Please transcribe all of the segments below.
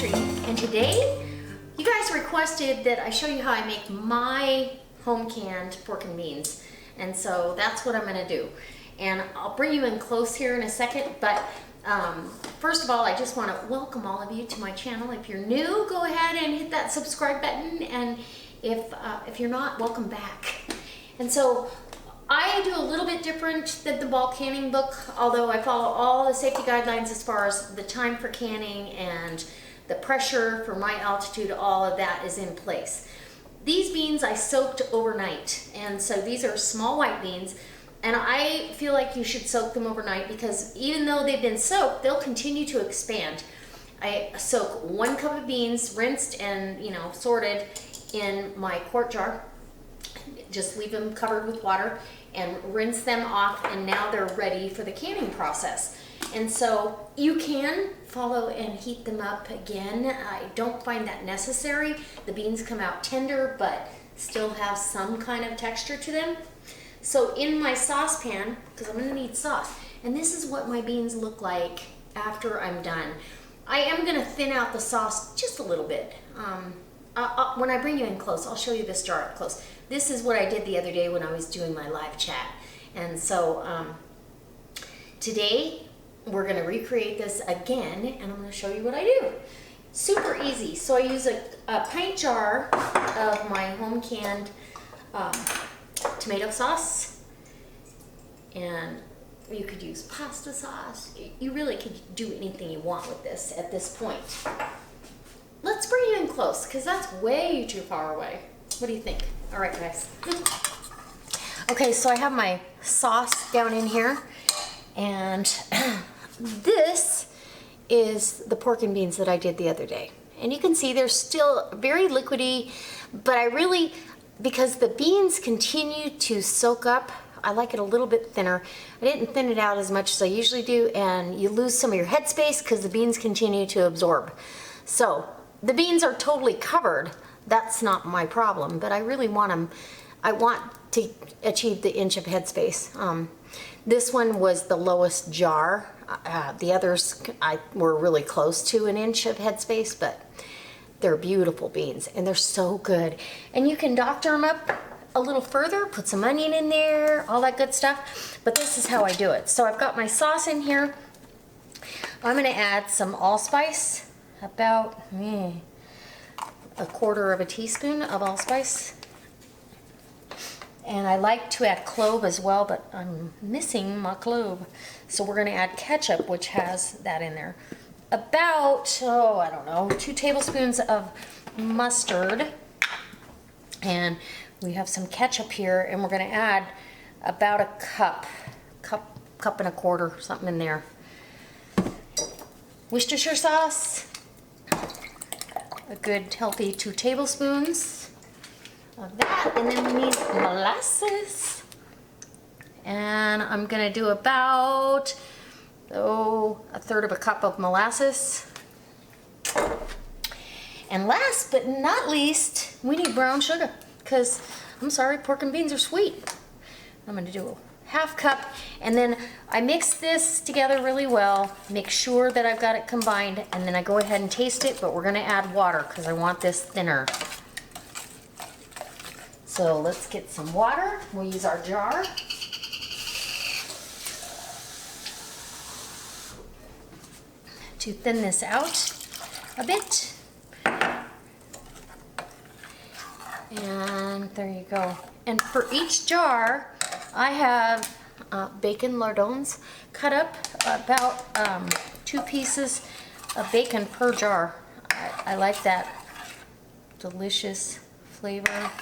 Pantry, and today you guys requested that I show you how I make my home canned pork and beans, and so that's what I'm going to do. And I'll bring you in close here in a second, but first of all, I just want to welcome all of you to my channel. If you're new, go ahead and hit that subscribe button, and if you're not, welcome back. And so I do a little bit different than the bulk canning book, although I follow all the safety guidelines as far as the time for canning and the pressure for my altitude. All of that is in place. These beans I soaked overnight, and so these are small white beans, and I feel like you should soak them overnight because even though they've been soaked, they'll continue to expand. I soak 1 cup of beans, rinsed and sorted, in my quart jar. Just leave them covered with water and rinse them off, and now they're ready for the canning process. And so you can follow and heat them up again. I don't find that necessary. The beans come out tender but still have some kind of texture to them. So in my saucepan, because I'm going to need sauce, and this is what my beans look like after I'm done. I am going to thin out the sauce just a little bit. When I bring you in close, I'll show you this jar up close. This is what I did the other day when I was doing my live chat. And so today we're going to recreate this again, and I'm going to show you what I do. Super easy. So I use a pint jar of my home canned tomato sauce, and you could use pasta sauce. You really could do anything you want with this at this point. Let's bring you in close because that's way too far away. What do you think? All right, guys. Okay, so I have my sauce down in here, and this is the pork and beans that I did the other day. And you can see they're still very liquidy, but I really, because the beans continue to soak up, I like it a little bit thinner. I didn't thin it out as much as I usually do, and you lose some of your headspace because the beans continue to absorb. So the beans are totally covered. That's not my problem, but I really want them. I want to achieve the inch of headspace. This one was the lowest jar. The others were really close to an inch of headspace, but they're beautiful beans and they're so good. And you can doctor them up a little further, put some onion in there, all that good stuff. But this is how I do it. So I've got my sauce in here. I'm going to add some allspice, about 1/4 teaspoon of allspice. And I like to add clove as well, but I'm missing my clove. So we're going to add ketchup, which has that in there. About, I don't know, 2 tablespoons of mustard. And we have some ketchup here, and we're going to add about a cup and a quarter, something in there. Worcestershire sauce. A good healthy 2 tablespoons of that, and then we need molasses, and I'm gonna do about 1/3 cup of molasses. And last but not least, we need brown sugar, because I'm sorry, pork and beans are sweet. I'm gonna do a 1/2 cup, and then I mix this together really well, make sure that I've got it combined, and then I go ahead and taste it, but we're gonna add water because I want this thinner. So let's get some water. We'll use our jar. To thin this out a bit. And there you go. And for each jar, I have bacon lardons cut up, about 2 pieces of bacon per jar. I like that delicious flavor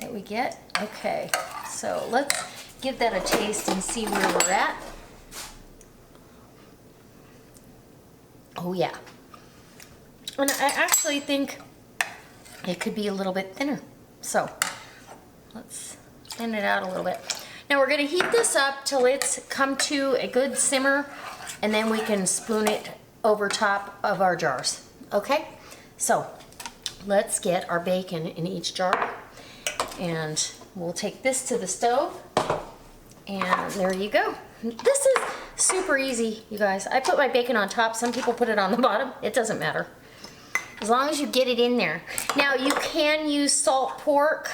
that we get. Okay, so let's give that a taste and see where we're at. Oh yeah. And I actually think it could be a little bit thinner. So let's thin it out a little bit. Now we're going to heat this up till it's come to a good simmer, and then we can spoon it over top of our jars. Okay? So let's get our bacon in each jar, and we'll take this to the stove, and there you go. This is super easy, you guys. I put my bacon on top. Some people put it on the bottom. It doesn't matter. as long as you get it in there. Now you can use salt pork.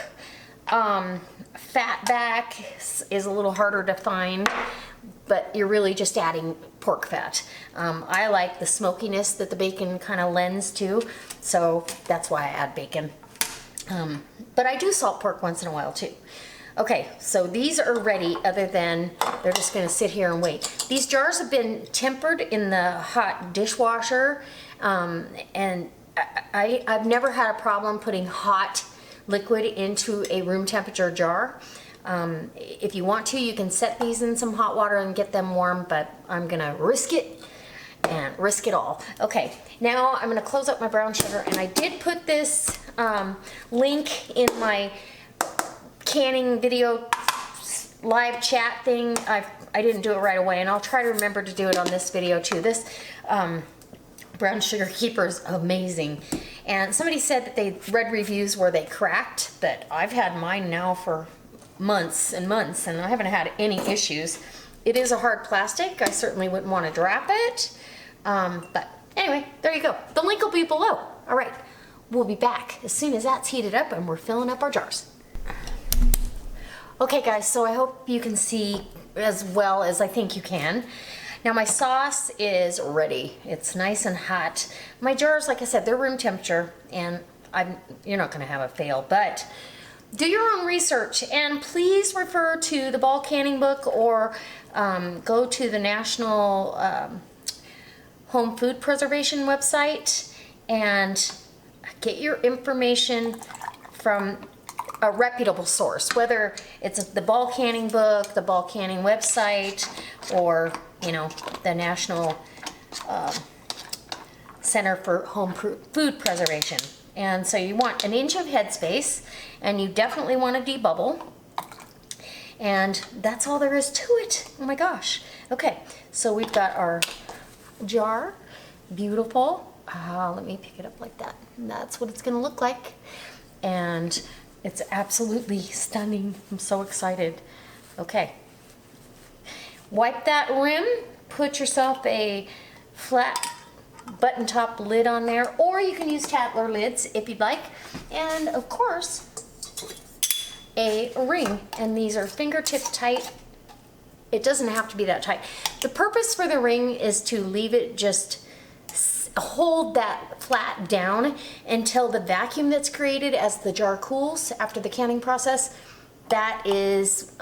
Fatback is a little harder to find, but you're really just adding pork fat. I like the smokiness that the bacon kind of lends to, so that's why I add bacon. But I do salt pork once in a while too. Okay, so these are ready, other than they're just gonna sit here and wait. These jars have been tempered in the hot dishwasher, and I've never had a problem putting hot liquid into a room temperature jar. If you want to, you can set these in some hot water and get them warm, but I'm gonna risk it and risk it all. Okay, now I'm gonna close up my brown sugar, and I did put this link in my canning video live chat thing. I didn't do it right away, and I'll try to remember to do it on this video too. This brown sugar keeper is amazing. And somebody said that they read reviews where they cracked, but I've had mine now for months and months, and I haven't had any issues. It is a hard plastic. I certainly wouldn't want to drop it. But anyway, there you go. The link will be below. All right, we'll be back as soon as that's heated up and we're filling up our jars. Okay guys, so I hope you can see as well as I think you can. Now my sauce is ready. It's nice and hot. My jars, like I said, they're room temperature, and you're not gonna have a fail, but do your own research, and please refer to the Ball Canning book, or go to the National Home Food Preservation website and get your information from a reputable source, whether it's the Ball Canning book, the Ball Canning website, or the National Center for Home Food Preservation. And so you want an inch of headspace, and you definitely want to debubble, and that's all there is to it. Oh my gosh. Okay, so we've got our jar. Beautiful. Let me pick it up like that. That's what it's gonna look like, and it's absolutely stunning. I'm so excited. Okay, wipe that rim, put yourself a flat button top lid on there, or you can use Tatler lids if you'd like, and of course a ring. And these are fingertip tight. It doesn't have to be that tight. The purpose for the ring is to leave it just hold that flat down until the vacuum that's created as the jar cools after the canning process, that is,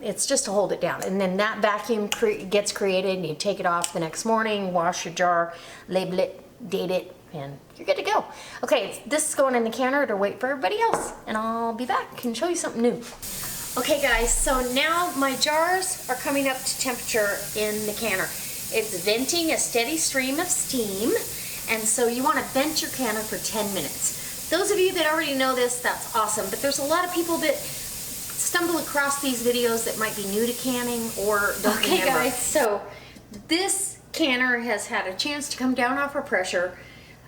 it's just to hold it down. And then that vacuum gets created, and you take it off the next morning, wash your jar, label it, date it, and you're good to go. Okay, this is going in the canner to wait for everybody else, and I'll be back and show you something new. Okay guys, so now my jars are coming up to temperature in the canner. It's venting a steady stream of steam, and so you want to vent your canner for 10 minutes. Those of you that already know this, that's awesome, but there's a lot of people that stumble across these videos that might be new to canning or don't remember. Okay guys, so this canner has had a chance to come down off of pressure.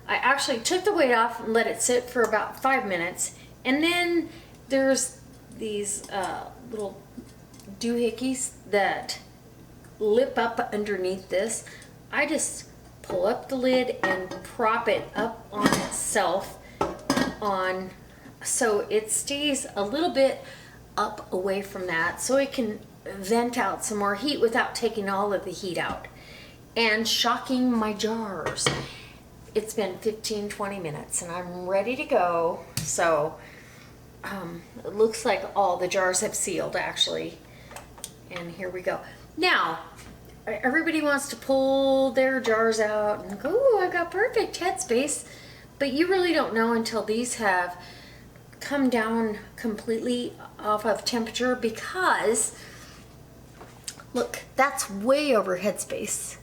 I actually took the weight off and let it sit for about 5 minutes, and then there's these little doohickeys that lip up underneath this. I just pull up the lid and prop it up on itself so it stays a little bit up away from that, so it can vent out some more heat without taking all of the heat out and shocking my jars. It's been 15-20 minutes and I'm ready to go. So it looks like all the jars have sealed actually, and here we go. Now everybody wants to pull their jars out and go, "Ooh, I got perfect headspace," but you really don't know until these have come down completely off of temperature, because look, that's way over headspace.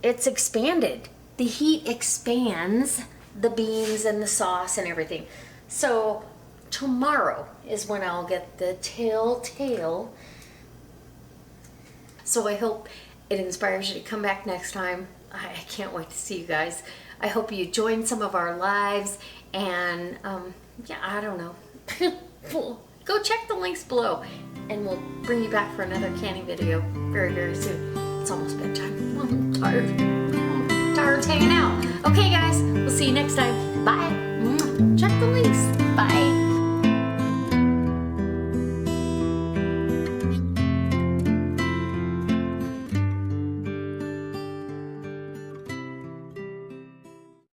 It's expanded. The heat expands the beans and the sauce and everything. So tomorrow is when I'll get the telltale. So I hope it inspires you to come back next time. I can't wait to see you guys. I hope you join some of our lives, and yeah, I don't know. Go check the links below, and we'll bring you back for another canning video very, very soon. It's almost bedtime. I'm tired. I'm tired of hanging out. Okay guys,